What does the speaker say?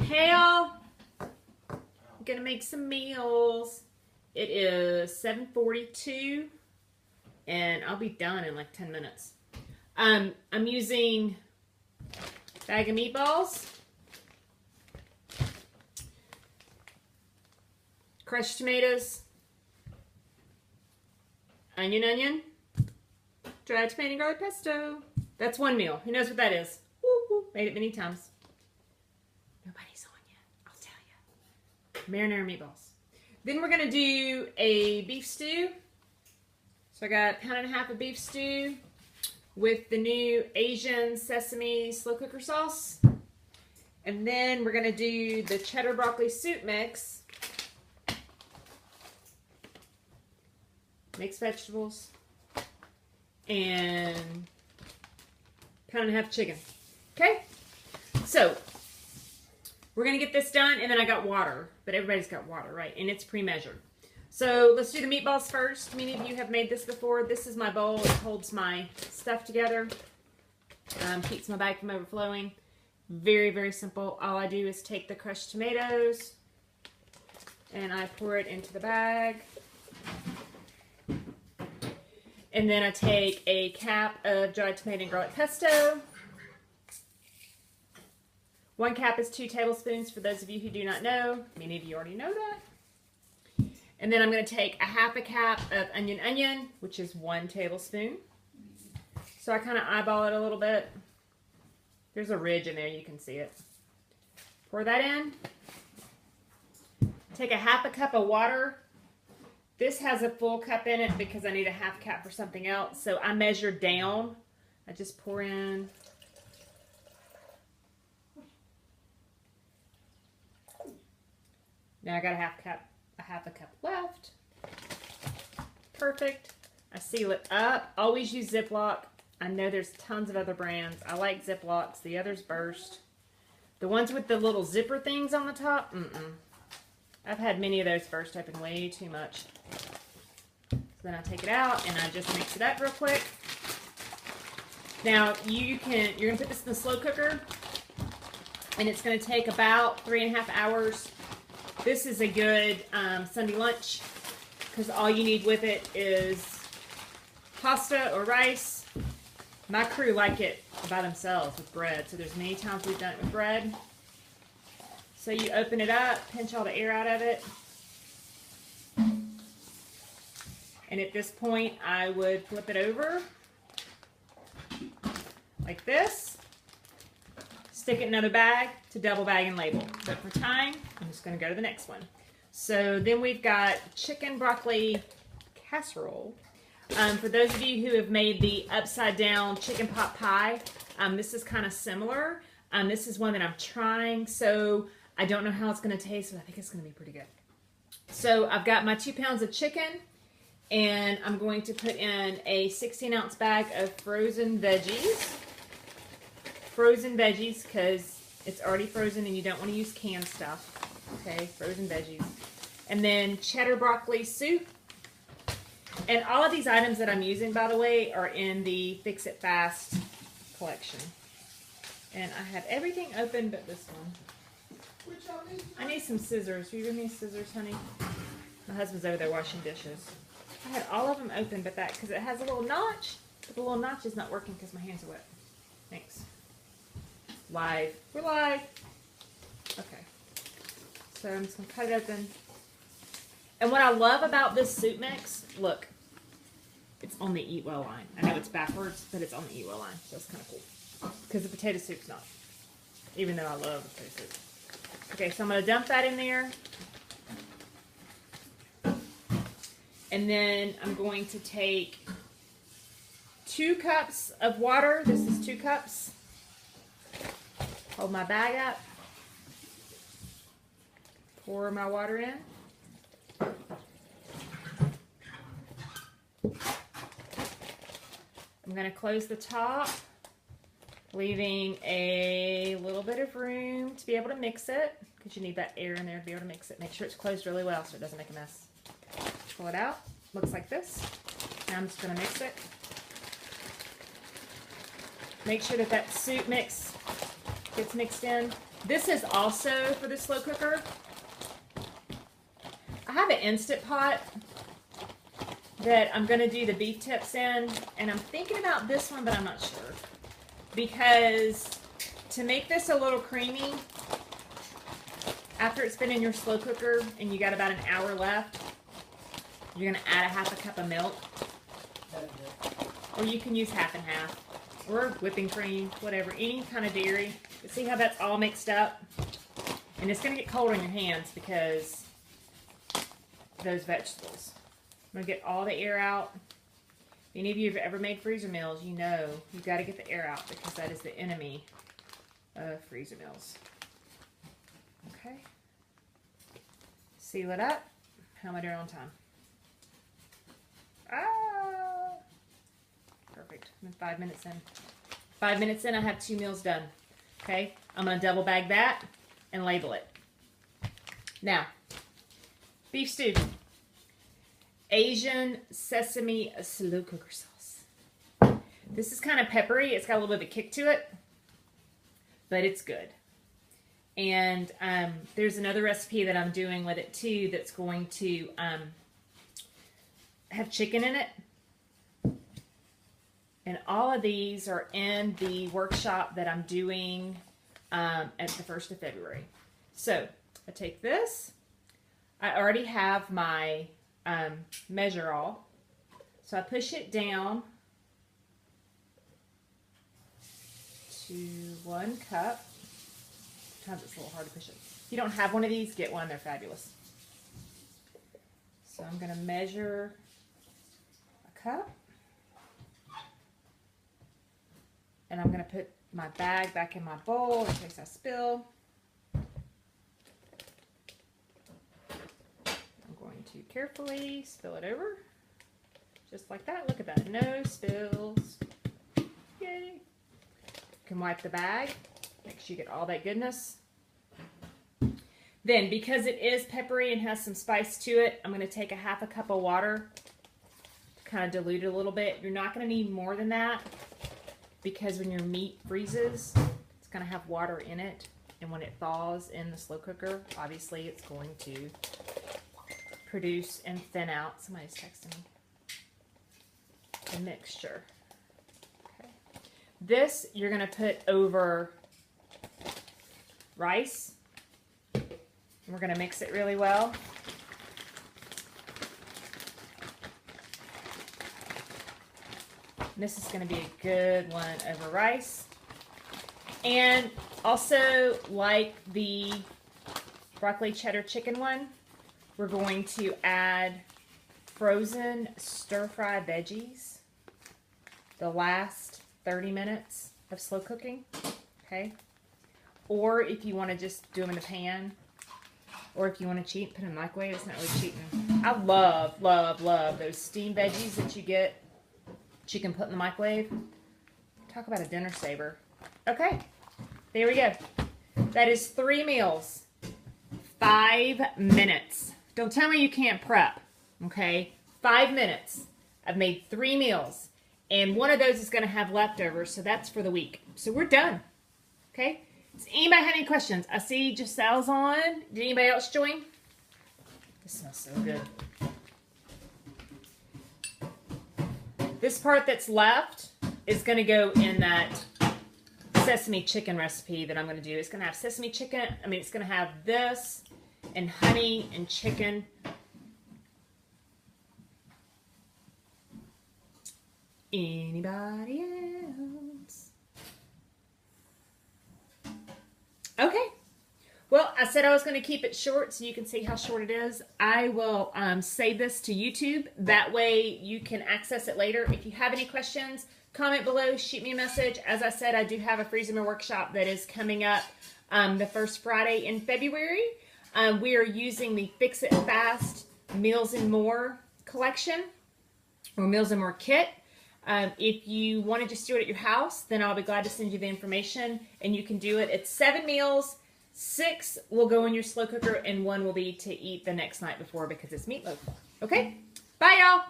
Hey all, I'm gonna make some meals. It is 7:42 and I'll be done in like 10 minutes. I'm using a bag of meatballs, crushed tomatoes, onion, dried tomato and garlic pesto. That's one meal. Who knows what that is? Woo, woo. Made it many times. Nobody's on yet, I'll tell you. Marinara meatballs. Then we're gonna do a beef stew. So I got 1.5 pounds of beef stew with the new Asian sesame slow cooker sauce. And then we're gonna do the cheddar broccoli soup mix. Mixed vegetables. And 1.5 pounds chicken. Okay? So, we're going to get this done, and then I got water. But everybody's got water, right? And it's pre-measured. So, let's do the meatballs first. Many of you have made this before. This is my bowl. It holds my stuff together. Keeps my bag from overflowing. Very, very simple. All I do is take the crushed tomatoes, and I pour it into the bag. And then I take a cap of dried tomato and garlic pesto. 1 cup is 2 tablespoons for those of you who do not know. Many of you already know that. And then I'm going to take 1/2 cup of onion, which is 1 tablespoon. So I kind of eyeball it a little bit. There's a ridge in there, you can see it. Pour that in. Take 1/2 cup of water. This has a full cup in it because I need 1/2 cup for something else. So I measure down. I just pour in. Now I got 1/2 cup left. Perfect. I seal it up. Always use Ziploc. I know there's tons of other brands. I like Ziplocs. The others burst. The ones with the little zipper things on the top, I've had many of those burst open way too much. So then I take it out and I just mix it up real quick. Now you're gonna put this in the slow cooker, and it's gonna take about 3.5 hours. This is a good Sunday lunch because all you need with it is pasta or rice. My crew like it by themselves with bread, so there's many times we've done it with bread. So you open it up, pinch all the air out of it. And at this point, I would flip it over like this. Stick it in another bag to double bag and label. But for time, I'm just going to go to the next one. So then we've got chicken broccoli casserole. For those of you who have made the upside down chicken pot pie, this is kind of similar. This is one that I'm trying, so I don't know how it's going to taste, but I think it's going to be pretty good. So I've got my 2 pounds of chicken, and I'm going to put in a 16-ounce bag of frozen veggies. Frozen veggies, because it's already frozen and you don't want to use canned stuff. Okay, frozen veggies. And then cheddar broccoli soup. And all of these items that I'm using, by the way, are in the Fix It Fast collection. And I have everything open but this one. I need some scissors. Will you give me scissors, honey? My husband's over there washing dishes. I had all of them open but that, because it has a little notch. But the little notch is not working because my hands are wet. Thanks. Live. We're live. Okay. So I'm just going to cut it open. And what I love about this soup mix, look, it's on the Eat Well line. I know it's backwards, but it's on the Eat Well line. So it's kind of cool. Because the potato soup's not. Even though I love the potato soup. Okay, so I'm going to dump that in there. And then I'm going to take 2 cups of water. This is 2 cups. Hold my bag up. Pour my water in. I'm going to close the top, leaving a little bit of room to be able to mix it, because you need that air in there to be able to mix it. Make sure it's closed really well so it doesn't make a mess. Pull it out. Looks like this. Now I'm just going to mix it. Make sure that that soup mix gets mixed in. This is also for the slow cooker. I have an Instant Pot that I'm going to do the beef tips in, and I'm thinking about this one, but I'm not sure. Because to make this a little creamy, after it's been in your slow cooker and you got about an hour left, you're going to add a half a cup of milk. Or you can use half and half. Or whipping cream, whatever, any kind of dairy. But see how that's all mixed up? And it's going to get cold on your hands because those vegetables. I'm going to get all the air out. If any of you have ever made freezer meals, you know you've got to get the air out because that is the enemy of freezer meals. Okay. Seal it up. How am I doing on time? Ah! Perfect. I'm 5 minutes in. 5 minutes in, I have 2 meals done. Okay. I'm going to double bag that and label it. Now, beef stew. Asian sesame slow cooker sauce. This is kind of peppery. It's got a little bit of a kick to it, but it's good. And there's another recipe that I'm doing with it too that's going to have chicken in it. And all of these are in the workshop that I'm doing at the 1st of February. So I take this. I already have my measure all. So I push it down to 1 cup. Sometimes it's a little hard to push it. If you don't have one of these, get one. They're fabulous. So I'm going to measure a cup. And I'm going to put my bag back in my bowl in case I spill. To carefully spill it over, just like that. Look at that, no spills. Yay! You can wipe the bag, make sure you get all that goodness. Then, because it is peppery and has some spice to it, I'm going to take a half a cup of water to kind of dilute it a little bit. You're not going to need more than that because when your meat freezes, it's going to have water in it, and when it thaws in the slow cooker, obviously it's going to produce and thin out. Somebody's texting me. The mixture. Okay. This you're going to put over rice. And we're going to mix it really well. This is going to be a good one over rice. And also, like the broccoli cheddar chicken one, we're going to add frozen stir-fry veggies the last 30 minutes of slow cooking, okay? Or if you want to just do them in a pan, or if you want to cheat, put them in the microwave. It's not really cheating. I love, love, love those steamed veggies that you get, that you can put in the microwave. Talk about a dinner saver. Okay, there we go. That is 3 meals, 5 minutes. Don't tell me you can't prep, okay? 5 minutes. I've made 3 meals, and one of those is going to have leftovers, so that's for the week. So we're done, okay? Does anybody have any questions? I see Giselle's on. Did anybody else join? This smells so good. This part that's left is going to go in that sesame chicken recipe that I'm going to do. It's going to have sesame chicken. It's going to have this and honey and chicken. Anybody else? Okay. Well, I said I was going to keep it short so you can see how short it is. I will save this to YouTube. That way you can access it later. If you have any questions, comment below, shoot me a message. As I said, I do have a freezer meal workshop that is coming up the first Friday in February. We are using the Fix It Fast Meals and More collection, or Meals and More kit. If you want to just do it at your house, then I'll be glad to send you the information, and you can do it. It's 7 meals, 6 will go in your slow cooker, and 1 will be to eat the next night before because it's meatloaf. Okay? Bye, y'all!